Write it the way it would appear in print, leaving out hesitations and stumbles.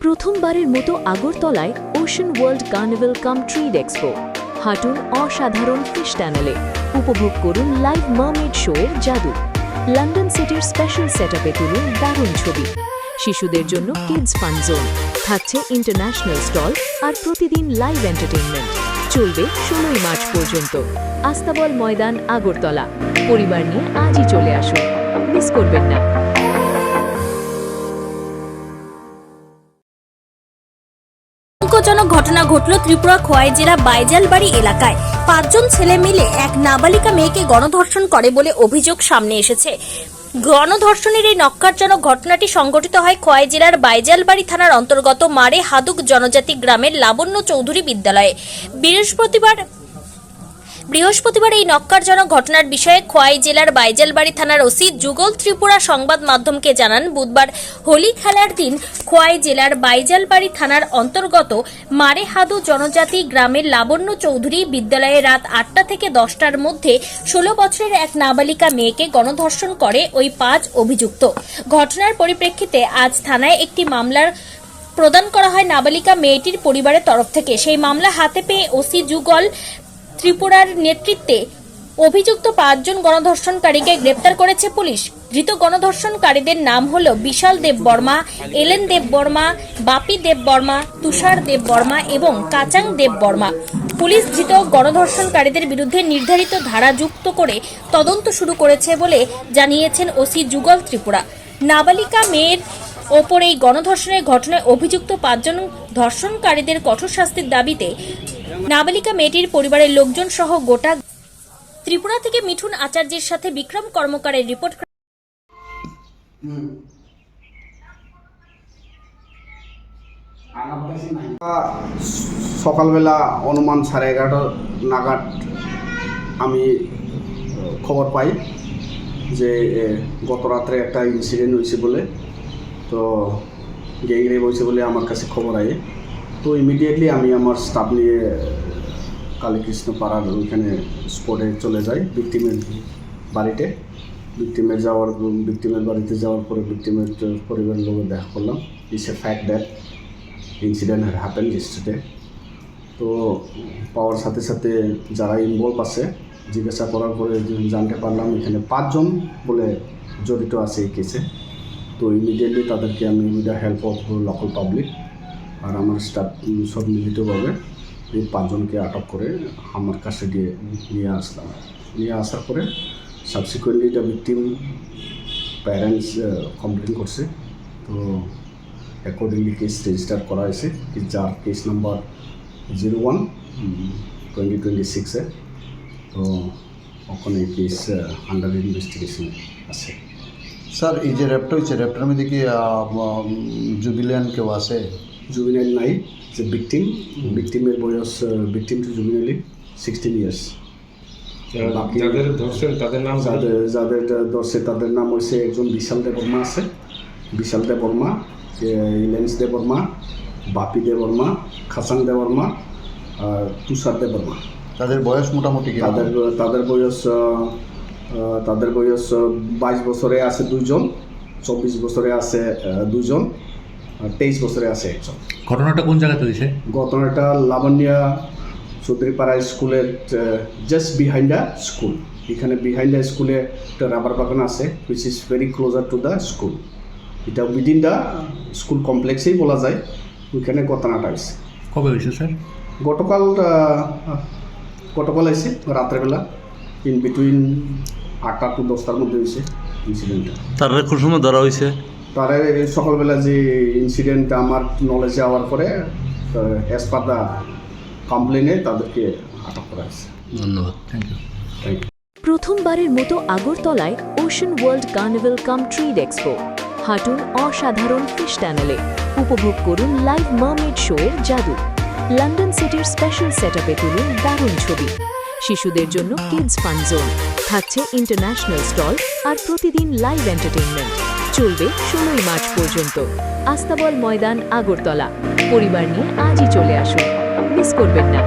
প্রথমবারের মতো আগরতলায় ওশান ওয়ার্ল্ড কার্নিভাল কাম ট্রিড এক্সপো। হাঁটুন অসাধারণ ফিশ টানেলে, উপভোগ করুন লাইভ মারমেড শো এর জাদু। লন্ডন সিটির স্পেশাল সেটআপে তুলুন দারুণ ছবি। শিশুদের জন্য কিডস ফান জোন থাকছে, ইন্টারন্যাশনাল স্টল আর প্রতিদিন লাইভ এন্টারটেইনমেন্ট চলবে 16 মার্চ পর্যন্ত। আস্তাবল ময়দান, আগরতলা। পরিবার নিয়ে আজই চলে আসুন, মিস করবেন না। আতঙ্কজনক ঘটনা ঘটল ত্রিপুরা খোয়াই জেলা বাইজালবাড়ি এলাকায়। 5 জন ছেলে মিলে এক নাবালিকা মেয়েকে গণধর্ষণ করে বলে অভিযোগ সামনে এসেছে। গণধর্ষণের এই নক্কারজনক ঘটনাটি সংঘটিত হয় খোয়াই জেলার বাইজালবাড়ি থানার অন্তর্গত মারে হাদুক জনজাতি গ্রামের লাবণ্য চৌধুরী বিদ্যালয়ে। বৃহস্পতিবার এই নক্কারজনক ঘটনার বিষয়ে খোয়াই জেলার বাইজালবাড়ি থানার ওসি যুগল ত্রিপুরা সংবাদ মাধ্যমকে জানান, বুধবার হোলি খেলার দিন খোয়াই জেলার বাইজালবাড়ি থানার অন্তর্গত মারেহাদু জনজাতি গ্রামের লাবণ্য চৌধুরী বিদ্যালয়ে রাত 8টা থেকে 10টার মধ্যে 16 বছরের এক নাবালিকা মেয়েকে গণধর্ষণ করে ওই 5 অভিযুক্ত। ঘটনার পরিপ্রেক্ষিতে আজ থানায় একটি মামলার প্রদান করা হয় নাবালিকা মেয়েটির পরিবারের তরফ থেকে। সেই মামলা হাতে পেয়ে ওসি যুগল ত্রিপুরার নেতৃত্বে অভিযুক্ত 5 জন গণধর্ষণকারীকে গ্রেপ্তার করেছে পুলিশ। ধৃত গণধর্ষণকারীদের নাম হল বিশাল দেব বর্মা, এলেন দেব বর্মা, বাপি দেব বর্মা, তুষার দেব বর্মা এবং কাচাং দেব বর্মা। পুলিশ ধৃত গণধর্ষণকারীদের বিরুদ্ধে নির্ধারিত ধারা যুক্ত করে তদন্ত শুরু করেছে বলে জানিয়েছেন ওসি যুগল ত্রিপুরা। নাবালিকা মেয়ের ওপর এই গণধর্ষণের ঘটনায় অভিযুক্ত 5 জন ধর্ষণকারীদের কঠোর শাস্তির দাবিতে নাবালিকা মেয়েটির পরিবারের লোকজন সহ গোটা। ত্রিপুরা থেকে মিঠুন আচার্যের সাথে বিক্রম কর্মকারের রিপোর্ট। সকালবেলা অনুমান 11:30 নাগাদ আমি খবর পাই যে গত রাত্রে একটা ইনসিডেন্ট হয়েছে বলে, তো গ্যাংরেপ হয়েছে বলে আমার কাছে খবর আয়ে। তো ইমিডিয়েটলি আমি আমার স্টাফ নিয়ে কালীকৃষ্ণ পাড়ার ওইখানে স্পটে চলে যাই ভিক্টিমের বাড়িতে। ভিক্টিমের বাড়িতে যাওয়ার পরে ভিক্টিমের পরিবারের লোকের দেখা করলাম। It's a fact that incident had happened yesterday. তো পাওয়ার সাথে সাথে যারা ইনভলভ আছে জিজ্ঞাসা করার পরে জানতে পারলাম এখানে 5 জন বলে জড়িত আছে এই কেসে। তো ইমিডিয়েটলি তাদেরকে আমি with the help of local public আর আমার স্টাফ সব মিলিতভাবে এই 5 জনকে আটক করে আমার কাছে নিয়ে আসলাম। নিয়ে আসার পরে subsequently the victim parents complain করছে। তো অ্যাকর্ডিংলি কেস রেজিস্টার করা হয়েছে, যার কেস নাম্বার 01/2026 তো ওখানে কেস আন্ডার ইনভেস্টিগেশন আছে। স্যার, এই যে র্যাপটা হয়েছে, র্যাপটার মধ্যে কি জুবিলিয়ান কেউ আছে? জুবিনাইল নাই, যে ভিকটিমের বয়স ভিকটিম টু জুবিনাইলি 16 ইয়ার্স। যাদের ধরছেন তাদের নাম, যাদের ধরছে তাদের নাম হয়েছে একজন বিশাল দেব বর্মা আছে, বিশাল দেব বর্মা, ইলেন্স দেব বর্মা, বাপি দেব বর্মা, খাসাং দেব বর্মা আর তুষার দেব বর্মা। তাদের বয়স মোটামুটি কি? তাদের বয়স 22 বছরে আছে 2 জন, 24 বছরে আছে 2 জন, 23 বছরে আছে 1 জন। ঘটনাটা কোন জায়গাতে হয়েছে? ঘটনাটা লাবণ্যা চৌধুরীপাড়া স্কুলের জাস্ট বিহাইন্ড দ্য স্কুল। এখানে বিহাইন্ড দ্য স্কুলে একটা রাবার বাগান আছে, which is very closer to the school. এটা উইদিন দ্য স্কুল কমপ্লেক্সেই বলা যায়। ওইখানে ঘটনাটা হয়েছে। কবে হয়েছে স্যার? গতকাল হয়েছে রাত্রেবেলা, ইন বিটুইন 8টা to 10টার মধ্যে হয়েছে ইনসিডেন্টটা। তার কোন সময় ধরা হয়েছে? তারা সকালবেলা যে ইনসিডেন্ট আমার নলেজে যাওয়ার পরে অ্যাজ পার দ্য কমপ্লেনে তাদেরকে আটক করা হয়েছে। ধন্যবাদ, থ্যাংক ইউ। প্রথমবারের মতো আগরতলায় ওশান ওয়ার্ল্ড কার্নিভাল কাম ট্রিড এক্সপো। হাঁটুন অসাধারণ ফিশ টানেলে, উপভোগ করুন লাইভ মারমেড শো এর জাদু। লন্ডন সিটির স্পেশাল সেটআপে তুলুন দারুণ ছবি। শিশুদের জন্য কিডস ফান জোন থাকছে, ইন্টারন্যাশনাল স্টল আর প্রতিদিন লাইভ এন্টারটেইনমেন্ট চলবে 16 মার্চ পর্যন্ত। আস্তাবল ময়দান, আগরতলা। পরিবার নিয়ে আজই চলে আসুন, মিস করবেন না।